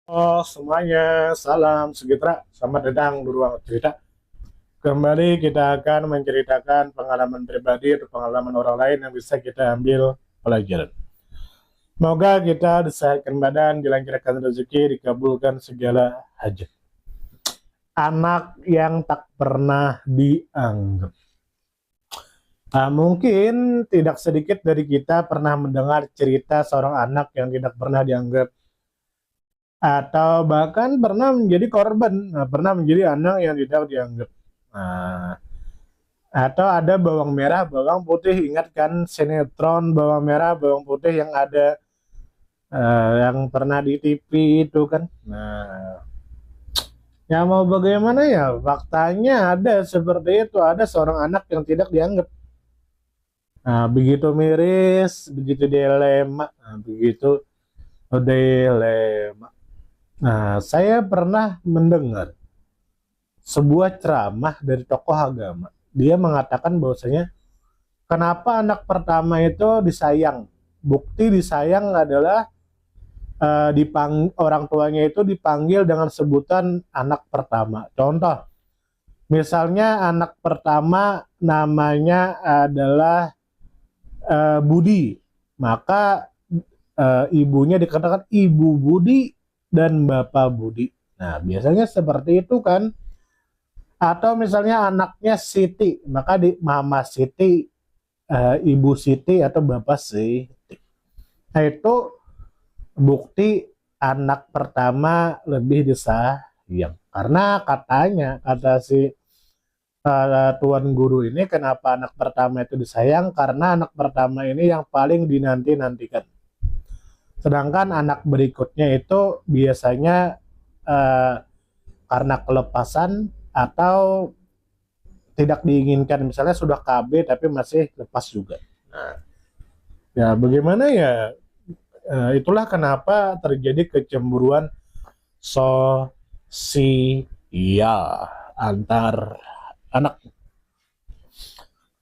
Oh, semuanya, salam sejahtera. Selamat datang di ruang cerita. Kembali kita akan menceritakan pengalaman pribadi atau pengalaman orang lain yang bisa kita ambil pelajaran. Semoga kita disehatkan badan, dilancarkan rezeki, dikabulkan segala hajat. Anak yang tak pernah dianggap. Mungkin tidak sedikit dari kita pernah mendengar cerita seorang anak yang tidak pernah dianggap atau bahkan pernah menjadi korban, pernah menjadi anak yang tidak dianggap. Nah, atau ada bawang merah, bawang putih, ingat kan sinetron bawang merah, bawang putih yang ada yang pernah di TV itu kan. Nah, ya mau bagaimana ya, faktanya ada seperti itu, ada seorang anak yang tidak dianggap. Nah, begitu miris, begitu dilema, begitu dilema. Nah, saya pernah mendengar sebuah ceramah dari tokoh agama. Dia mengatakan bahwasanya kenapa anak pertama itu disayang. Bukti disayang adalah orang tuanya itu dipanggil dengan sebutan anak pertama. Contoh, misalnya anak pertama namanya adalah Budi, maka ibunya dikatakan Ibu Budi dan Bapak Budi. Nah, biasanya seperti itu kan. Atau misalnya anaknya Siti, maka di Mama Siti, Ibu Siti atau Bapak Siti. Nah, itu bukti anak pertama lebih disayang. Karena katanya, kata si tuan guru ini, kenapa anak pertama itu disayang? Karena anak pertama ini yang paling dinanti-nantikan. Sedangkan anak berikutnya itu biasanya karena kelepasan atau tidak diinginkan, misalnya sudah KB tapi masih lepas juga. Nah, ya bagaimana ya, itulah kenapa terjadi kecemburuan sosial antar anak.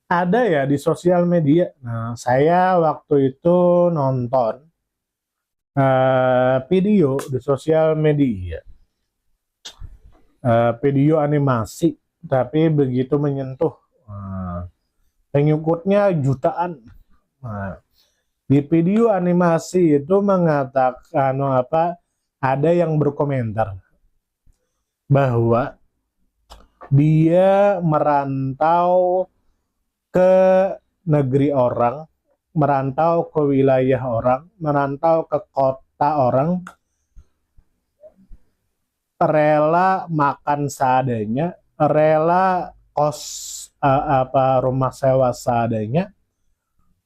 Ada ya di sosial media. Nah, saya waktu itu nonton video di sosial media, video animasi, tapi begitu menyentuh, pengikutnya jutaan. Nah, di video animasi itu mengatakan ada yang berkomentar bahwa dia merantau ke negeri orang, merantau ke wilayah orang, merantau ke kota orang, rela makan seadanya, rela kos rumah sewa seadanya,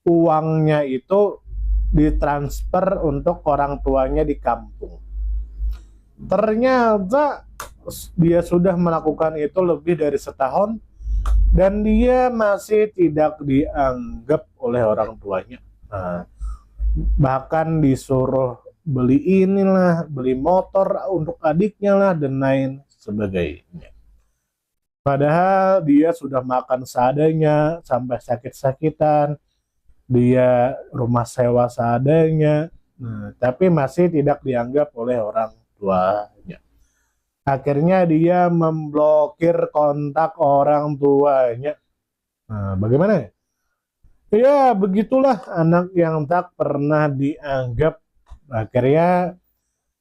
uangnya itu ditransfer untuk orang tuanya di kampung. Ternyata dia sudah melakukan itu lebih dari setahun dan dia masih tidak dianggap oleh orang tuanya. Nah, bahkan disuruh beli inilah, beli motor untuk adiknya lah, dan lain sebagainya. Padahal dia sudah makan seadanya, sampai sakit-sakitan, dia rumah sewa seadanya, tapi masih tidak dianggap oleh orang tuanya. Akhirnya dia memblokir kontak orang tuanya. Nah, bagaimana ya? Ya, begitulah anak yang tak pernah dianggap. Akhirnya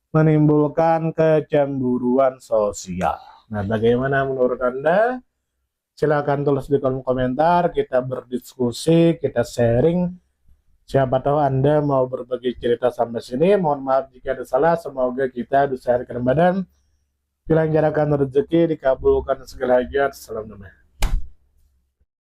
menimbulkan kecemburuan sosial. Nah, bagaimana menurut Anda? Silakan tulis di kolom komentar, kita berdiskusi, kita sharing. Siapa tahu Anda mau berbagi cerita sampai sini. Mohon maaf jika ada salah. Semoga kita disehatkan badan, dilancarkan rezeki, dikabulkan segala hajat. Salam damai.